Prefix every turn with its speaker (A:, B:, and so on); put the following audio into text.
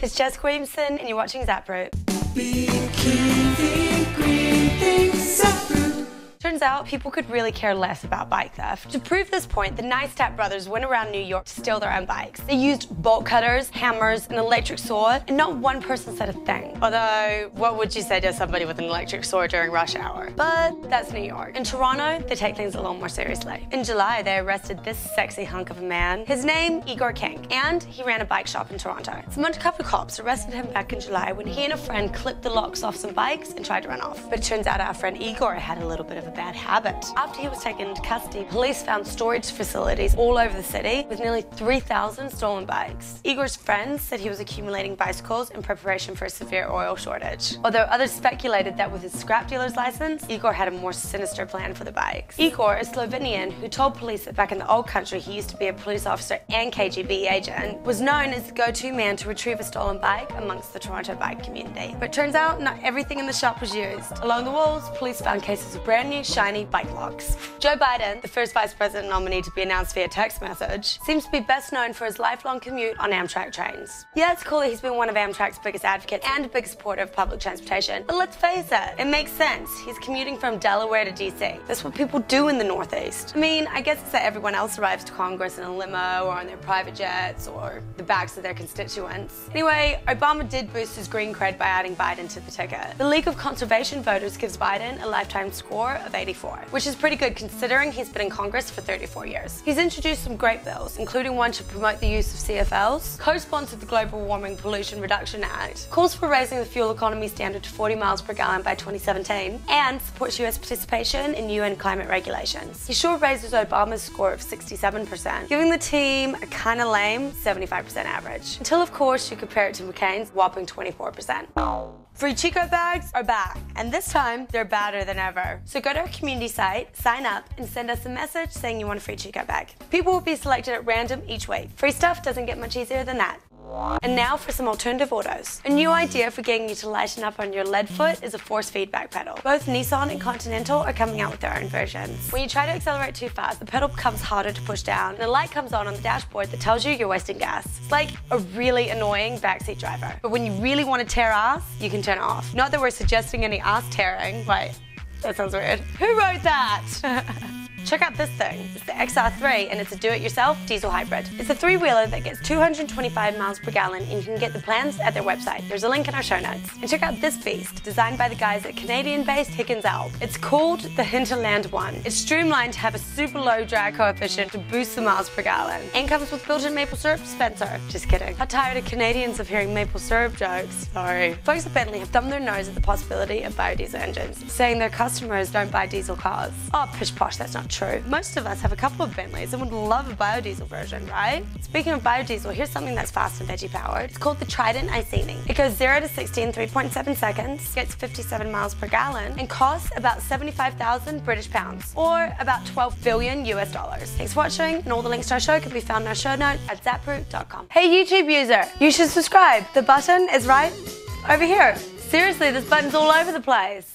A: It's Jess Williamson and you're watching ZapRoot. Turns out people could really care less about bike theft. To prove this point, the Neistat brothers went around New York to steal their own bikes. They used bolt cutters, hammers, an electric saw, and not one person said a thing. Although, what would you say to somebody with an electric saw during rush hour? But that's New York. In Toronto, they take things a little more seriously. In July, they arrested this sexy hunk of a man. His name, Igor King, and he ran a bike shop in Toronto. Some undercover cops arrested him back in July when he and a friend clipped the locks off some bikes and tried to run off. But it turns out our friend Igor had a little bit of a bad habit. After he was taken into custody, police found storage facilities all over the city with nearly 3,000 stolen bikes. Igor's friends said he was accumulating bicycles in preparation for a severe oil shortage. Although others speculated that with his scrap dealer's license, Igor had a more sinister plan for the bikes. Igor, a Slovenian who told police that back in the old country he used to be a police officer and KGB agent, was known as the go-to man to retrieve a stolen bike amongst the Toronto bike community. But it turns out not everything in the shop was used. Along the walls, police found cases of brand new, shiny bike locks. Joe Biden, the first vice president nominee to be announced via text message, seems to be best known for his lifelong commute on Amtrak trains. Yeah, it's cool that he's been one of Amtrak's biggest advocates and a big supporter of public transportation, but let's face it makes sense. He's commuting from Delaware to DC. That's what people do in the Northeast. I mean, I guess it's that everyone else arrives to Congress in a limo or on their private jets or the backs of their constituents. Anyway, Obama did boost his green cred by adding Biden to the ticket. The League of Conservation Voters gives Biden a lifetime score of 84, which is pretty good considering he's been in Congress for 34 years. He's introduced some great bills, including one to promote the use of CFLs, co-sponsored the Global Warming Pollution Reduction Act, calls for raising the fuel economy standard to 40 miles per gallon by 2017, and supports US participation in UN climate regulations. He sure raises Obama's score of 67%, giving the team a kinda lame 75% average. Until of course you compare it to McCain's whopping 24%. Free Chico bags are back, and this time they're badder than ever. So go to our community site, sign up, and send us a message saying you want a free Chico bag. People will be selected at random each week. Free stuff doesn't get much easier than that. And now for some alternative autos. A new idea for getting you to lighten up on your lead foot is a force feedback pedal. Both Nissan and Continental are coming out with their own versions. When you try to accelerate too fast, the pedal becomes harder to push down, and a light comes on the dashboard that tells you you're wasting gas. It's like a really annoying backseat driver. But when you really want to tear ass, you can turn it off. Not that we're suggesting any ass tearing. Wait, that sounds weird. Who wrote that? Check out this thing. It's the XR3 and it's a do-it-yourself diesel hybrid. It's a three-wheeler that gets 225 miles per gallon and you can get the plans at their website. There's a link in our show notes. And check out this beast, designed by the guys at Canadian-based Higgins Alp. It's called the Hinterland One. It's streamlined to have a super low drag coefficient to boost the miles per gallon. And comes with built-in maple syrup dispenser. Just kidding. How tired are Canadians of hearing maple syrup jokes? Sorry. Folks at Bentley have thumbed their nose at the possibility of biodiesel engines, saying their customers don't buy diesel cars. Oh, pish posh, that's not true. Most of us have a couple of Bentleys and would love a biodiesel version, right? Speaking of biodiesel, here's something that's fast and veggie powered. It's called the Trident Iceni. It goes 0 to 60 in 3.7 seconds, gets 57 miles per gallon, and costs about 75,000 British pounds, or about 12 billion US dollars. Thanks for watching, and all the links to our show can be found in our show notes at ZapRoot.com. Hey YouTube user, you should subscribe. The button is right over here. Seriously, this button's all over the place.